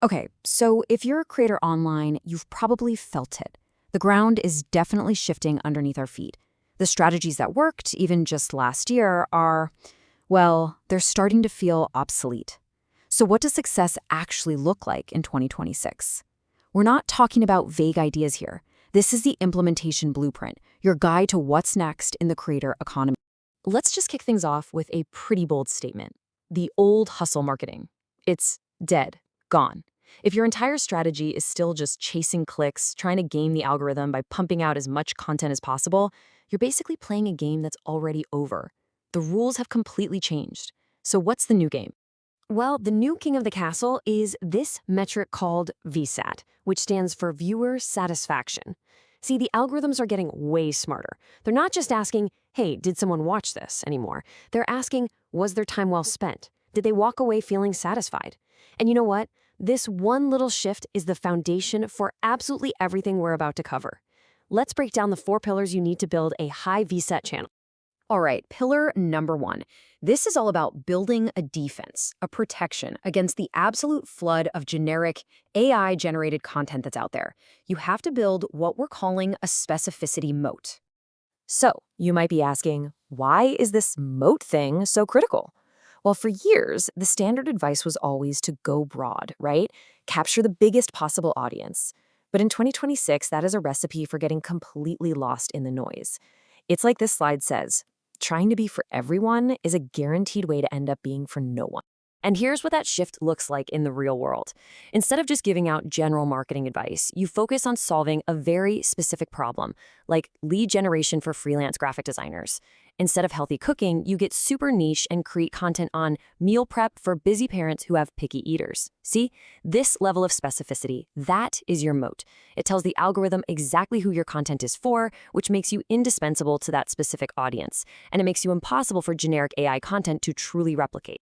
Okay, so if you're a creator online, you've probably felt it. The ground is definitely shifting underneath our feet. The strategies that worked, even just last year, well, they're starting to feel obsolete. So, what does success actually look like in 2026? We're not talking about vague ideas here. This is the implementation blueprint, your guide to what's next in the creator economy. Let's just kick things off with a pretty bold statement. The old hustle marketing. It's dead, gone. If your entire strategy is still just chasing clicks, trying to game the algorithm by pumping out as much content as possible, you're basically playing a game that's already over. The rules have completely changed. So what's the new game? Well, the new king of the castle is this metric called VSAT, which stands for viewer satisfaction. See, the algorithms are getting way smarter. They're not just asking, hey, did someone watch this anymore? They're asking, was their time well spent? Did they walk away feeling satisfied? And you know what? This one little shift is the foundation for absolutely everything we're about to cover. Let's break down the 4 pillars you need to build a high VSAT channel. All right, pillar number 1. This is all about building a defense, a protection against the absolute flood of generic AI-generated content that's out there. You have to build what we're calling a specificity moat. So, you might be asking, why is this moat thing so critical? Well, for years, the standard advice was always to go broad, right? Capture the biggest possible audience. But in 2026, that is a recipe for getting completely lost in the noise. It's like this slide says, trying to be for everyone is a guaranteed way to end up being for no one. And here's what that shift looks like in the real world. Instead of just giving out general marketing advice, you focus on solving a very specific problem, like lead generation for freelance graphic designers. Instead of healthy cooking, you get super niche and create content on meal prep for busy parents who have picky eaters. See, this level of specificity, that is your moat. It tells the algorithm exactly who your content is for, which makes you indispensable to that specific audience, and it makes you impossible for generic AI content to truly replicate.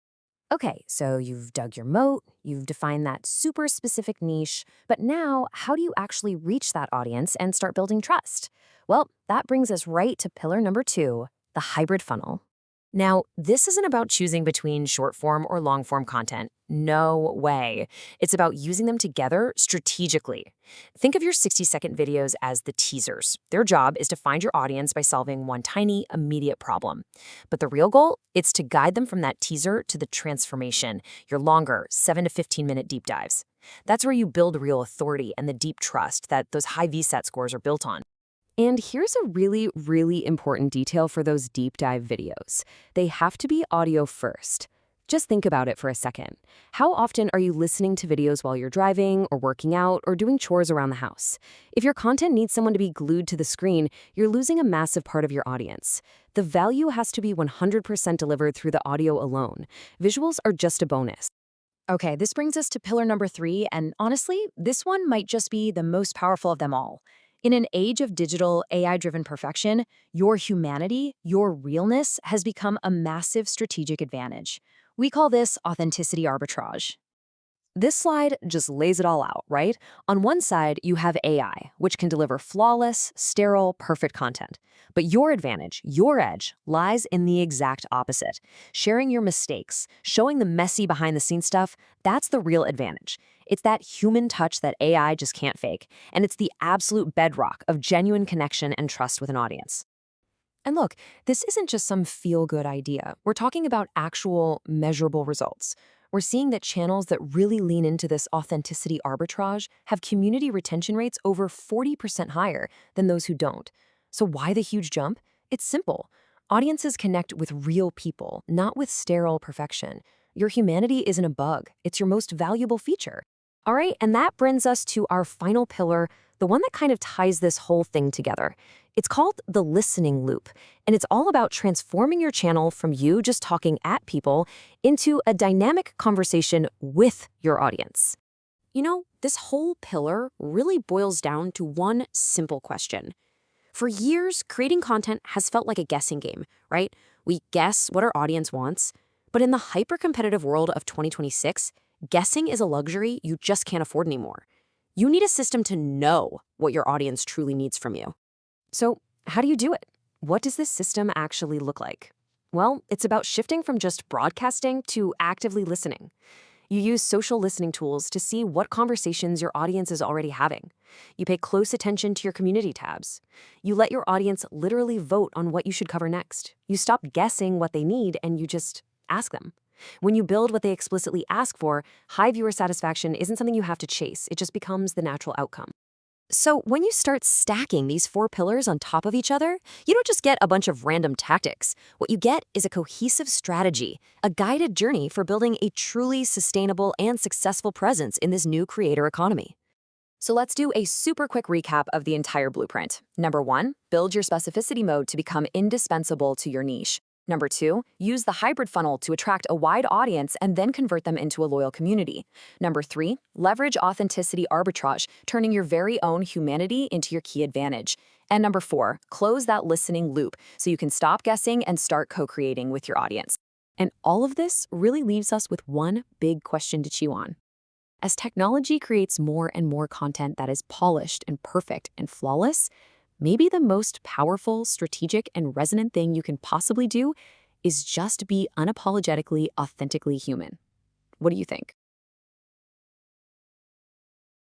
Okay, so you've dug your moat, you've defined that super specific niche, but now how do you actually reach that audience and start building trust? Well, that brings us right to pillar number 2, the hybrid funnel. Now, this isn't about choosing between short form or long form content. No way. It's about using them together strategically. Think of your 60-second videos as the teasers. Their job is to find your audience by solving one tiny, immediate problem. But the real goal, it's to guide them from that teaser to the transformation, your longer 7 to 15-minute deep dives. That's where you build real authority and the deep trust that those high VSAT scores are built on. And here's a really, really important detail for those deep dive videos. They have to be audio first. Just think about it for a second. How often are you listening to videos while you're driving or working out or doing chores around the house? If your content needs someone to be glued to the screen, you're losing a massive part of your audience. The value has to be 100% delivered through the audio alone. Visuals are just a bonus. Okay, this brings us to pillar number 3, and honestly, this one might just be the most powerful of them all. In an age of digital, AI-driven perfection, your humanity, your realness has become a massive strategic advantage. We call this authenticity arbitrage. This slide just lays it all out, right? On one side, you have AI, which can deliver flawless, sterile, perfect content. But your advantage, your edge, lies in the exact opposite. Sharing your mistakes, showing the messy behind-the-scenes stuff, that's the real advantage. It's that human touch that AI just can't fake, and it's the absolute bedrock of genuine connection and trust with an audience. And look, this isn't just some feel-good idea. We're talking about actual, measurable results. We're seeing that channels that really lean into this authenticity arbitrage have community retention rates over 40% higher than those who don't. So why the huge jump? It's simple. Audiences connect with real people, not with sterile perfection. Your humanity isn't a bug. It's your most valuable feature. All right, and that brings us to our final pillar, the one that kind of ties this whole thing together. It's called the listening loop, and it's all about transforming your channel from you just talking at people into a dynamic conversation with your audience. You know, this whole pillar really boils down to one simple question. For years, creating content has felt like a guessing game, right? We guess what our audience wants, but in the hyper-competitive world of 2026, guessing is a luxury you just can't afford anymore. You need a system to know what your audience truly needs from you. So, how do you do it? What does this system actually look like? Well, it's about shifting from just broadcasting to actively listening. You use social listening tools to see what conversations your audience is already having. You pay close attention to your community tabs. You let your audience literally vote on what you should cover next. You stop guessing what they need and you just ask them. When you build what they explicitly ask for, high viewer satisfaction isn't something you have to chase. It just becomes the natural outcome. So when you start stacking these four pillars on top of each other, you don't just get a bunch of random tactics. What you get is a cohesive strategy, a guided journey for building a truly sustainable and successful presence in this new creator economy. So let's do a super quick recap of the entire blueprint. Number 1, build your specificity mode to become indispensable to your niche. Number 2, use the hybrid funnel to attract a wide audience and then convert them into a loyal community. Number 3, leverage authenticity arbitrage, turning your very own humanity into your key advantage. And number 4, close that listening loop so you can stop guessing and start co-creating with your audience. And all of this really leaves us with one big question to chew on. As technology creates more and more content that is polished and perfect and flawless, maybe the most powerful, strategic, and resonant thing you can possibly do is just be unapologetically, authentically human. What do you think?